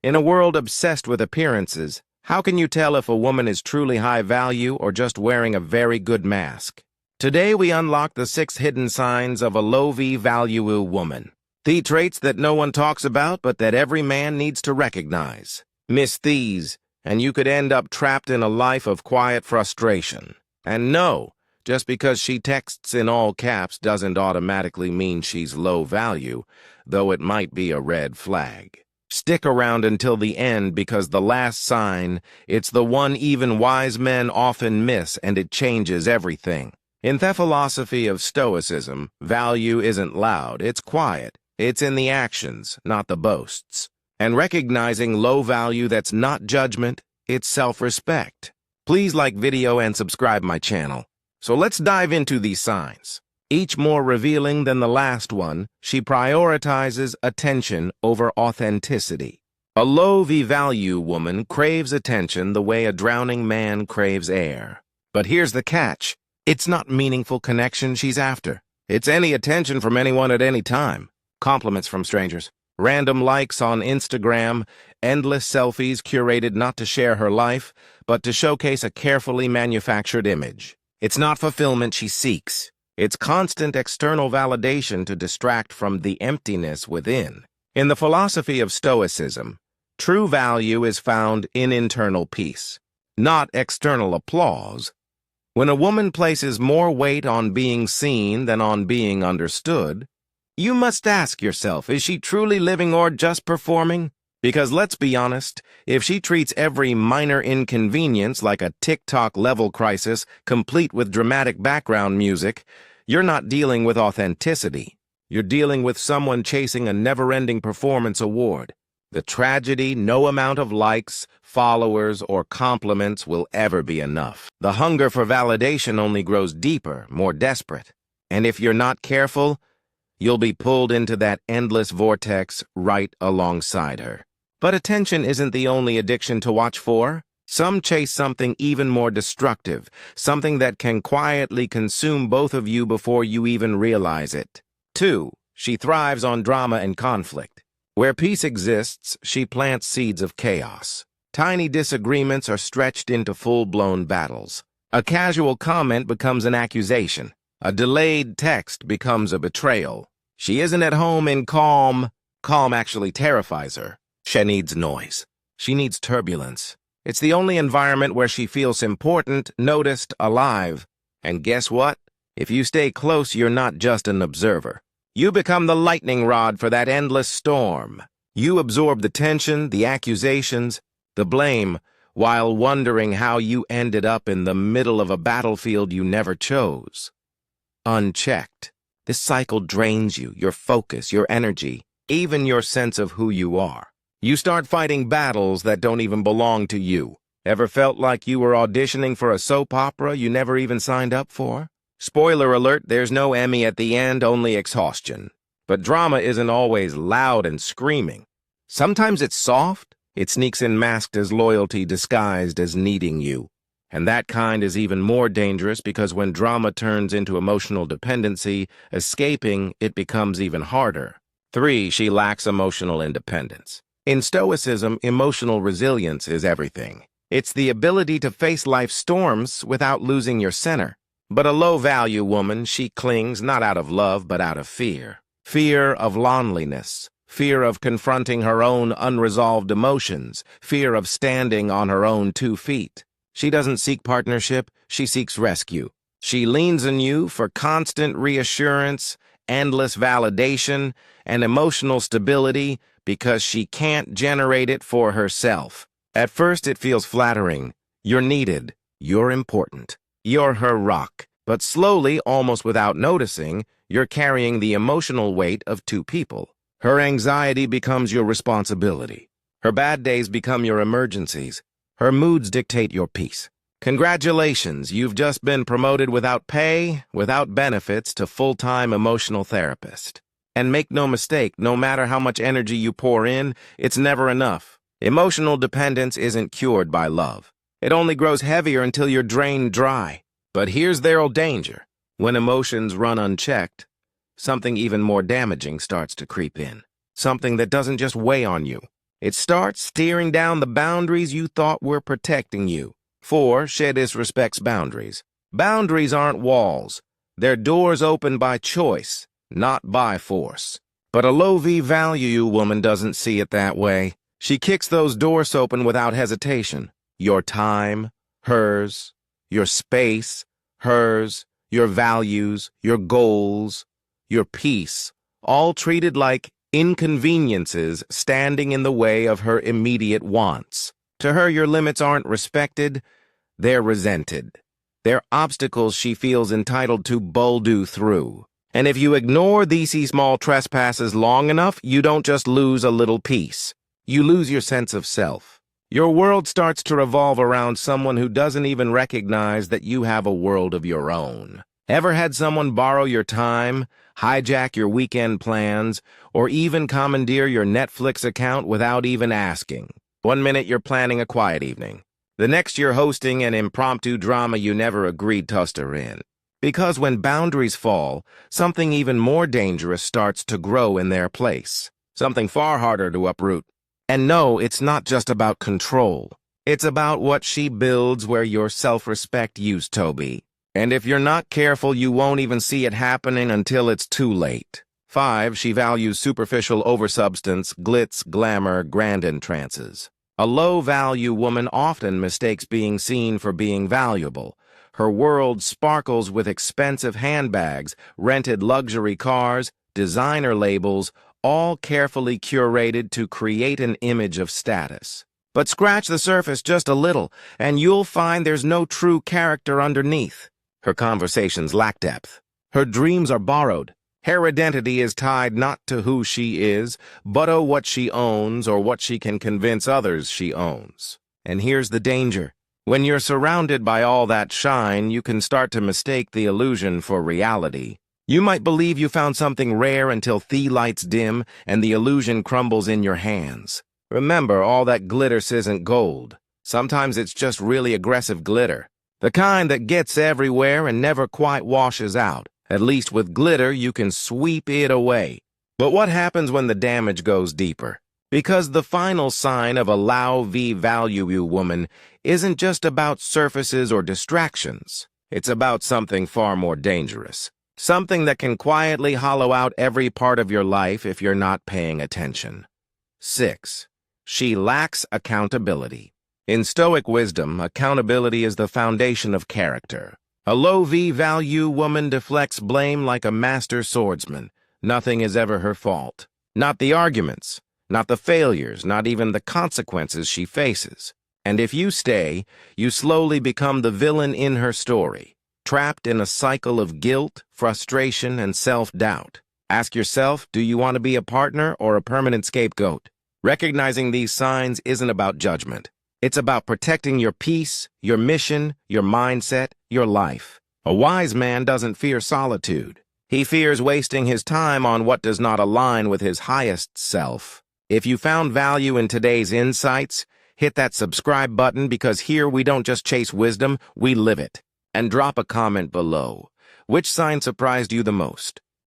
In a world obsessed with appearances, how can you tell if a woman is truly high value or just wearing a very good mask? Today we unlock the 6 hidden signs of a low-value woman. The traits that no one talks about but that every man needs to recognize. Miss these, and you could end up trapped in a life of quiet frustration. And no, just because she texts in all caps doesn't automatically mean she's low value, though it might be a red flag. Stick around until the end because the last sign, it's the one even wise men often miss and it changes everything. In the philosophy of Stoicism, value isn't loud, it's quiet. It's in the actions, not the boasts. And recognizing low value, that's not judgment, it's self-respect. Please like video and subscribe my channel. So let's dive into these signs. Each more revealing than the last one, she prioritizes attention over authenticity. A low-value woman craves attention the way a drowning man craves air. But here's the catch. It's not meaningful connection she's after. It's any attention from anyone at any time. Compliments from strangers. Random likes on Instagram, endless selfies curated not to share her life, but to showcase a carefully manufactured image. It's not fulfillment she seeks. It's constant external validation to distract from the emptiness within. In the philosophy of Stoicism, true value is found in internal peace, not external applause. When a woman places more weight on being seen than on being understood, you must ask yourself, is she truly living or just performing? Because let's be honest, if she treats every minor inconvenience like a TikTok-level crisis, complete with dramatic background music, you're not dealing with authenticity. You're dealing with someone chasing a never-ending performance award. The tragedy, no amount of likes, followers, or compliments will ever be enough. The hunger for validation only grows deeper, more desperate. And if you're not careful, you'll be pulled into that endless vortex right alongside her. But attention isn't the only addiction to watch for. Some chase something even more destructive, something that can quietly consume both of you before you even realize it. 2. She thrives on drama and conflict. Where peace exists, she plants seeds of chaos. Tiny disagreements are stretched into full-blown battles. A casual comment becomes an accusation. A delayed text becomes a betrayal. She isn't at home in calm. Calm actually terrifies her. She needs noise. She needs turbulence. It's the only environment where she feels important, noticed, alive. And guess what? If you stay close, you're not just an observer. You become the lightning rod for that endless storm. You absorb the tension, the accusations, the blame, while wondering how you ended up in the middle of a battlefield you never chose. Unchecked. This cycle drains you, your focus, your energy, even your sense of who you are. You start fighting battles that don't even belong to you. Ever felt like you were auditioning for a soap opera you never even signed up for? Spoiler alert, there's no Emmy at the end, only exhaustion. But drama isn't always loud and screaming. Sometimes it's soft. It sneaks in masked as loyalty, disguised as needing you. And that kind is even more dangerous because when drama turns into emotional dependency, escaping it becomes even harder. 3. She lacks emotional independence. In Stoicism, emotional resilience is everything. It's the ability to face life's storms without losing your center. But a low-value woman, she clings not out of love but out of fear. Fear of loneliness. Fear of confronting her own unresolved emotions. Fear of standing on her own 2 feet. She doesn't seek partnership, she seeks rescue. She leans on you for constant reassurance, endless validation, and emotional stability because she can't generate it for herself. At first it feels flattering. You're needed. You're important. You're her rock. But slowly, almost without noticing, you're carrying the emotional weight of 2 people. Her anxiety becomes your responsibility. Her bad days become your emergencies. Her moods dictate your peace. Congratulations, you've just been promoted without pay, without benefits, to full-time emotional therapist. And make no mistake, no matter how much energy you pour in, it's never enough. Emotional dependence isn't cured by love. It only grows heavier until you're drained dry. But here's the real danger. When emotions run unchecked, something even more damaging starts to creep in. Something that doesn't just weigh on you. It starts steering down the boundaries you thought were protecting you. 4. She disrespects boundaries. Boundaries aren't walls. They're doors opened by choice, not by force. But a low V-value woman doesn't see it that way. She kicks those doors open without hesitation. Your time, hers. Your space, hers. Your values, your goals, your peace, all treated like inconveniences standing in the way of her immediate wants. To her, your limits aren't respected, they're resented. They're obstacles she feels entitled to bulldo through. And if you ignore these small trespasses long enough, you don't just lose a little peace. You lose your sense of self. Your world starts to revolve around someone who doesn't even recognize that you have a world of your own. Ever had someone borrow your time, hijack your weekend plans, or even commandeer your Netflix account without even asking? 1 minute you're planning a quiet evening. The next you're hosting an impromptu drama you never agreed to star in. Because when boundaries fall, something even more dangerous starts to grow in their place. Something far harder to uproot. And no, it's not just about control. It's about what she builds where your self-respect used to be. And if you're not careful, you won't even see it happening until it's too late. 5. She values superficial oversubstance, glitz, glamour, grand entrances. A low-value woman often mistakes being seen for being valuable. Her world sparkles with expensive handbags, rented luxury cars, designer labels, all carefully curated to create an image of status. But scratch the surface just a little, and you'll find there's no true character underneath. Her conversations lack depth. Her dreams are borrowed. Her identity is tied not to who she is, but to what she owns or what she can convince others she owns. And here's the danger. When you're surrounded by all that shine, you can start to mistake the illusion for reality. You might believe you found something rare until the lights dim and the illusion crumbles in your hands. Remember, all that glitter isn't gold. Sometimes it's just really aggressive glitter. The kind that gets everywhere and never quite washes out. At least with glitter, you can sweep it away. But what happens when the damage goes deeper? Because the final sign of a low V-value woman isn't just about surfaces or distractions. It's about something far more dangerous. Something that can quietly hollow out every part of your life if you're not paying attention. 6. She lacks accountability. In Stoic wisdom, accountability is the foundation of character. A low V-value woman deflects blame like a master swordsman. Nothing is ever her fault. Not the arguments, not the failures, not even the consequences she faces. And if you stay, you slowly become the villain in her story, trapped in a cycle of guilt, frustration, and self-doubt. Ask yourself, do you want to be a partner or a permanent scapegoat? Recognizing these signs isn't about judgment. It's about protecting your peace, your mission, your mindset, your life. A wise man doesn't fear solitude. He fears wasting his time on what does not align with his highest self. If you found value in today's insights, hit that subscribe button because here we don't just chase wisdom, we live it. And drop a comment below. Which sign surprised you the most?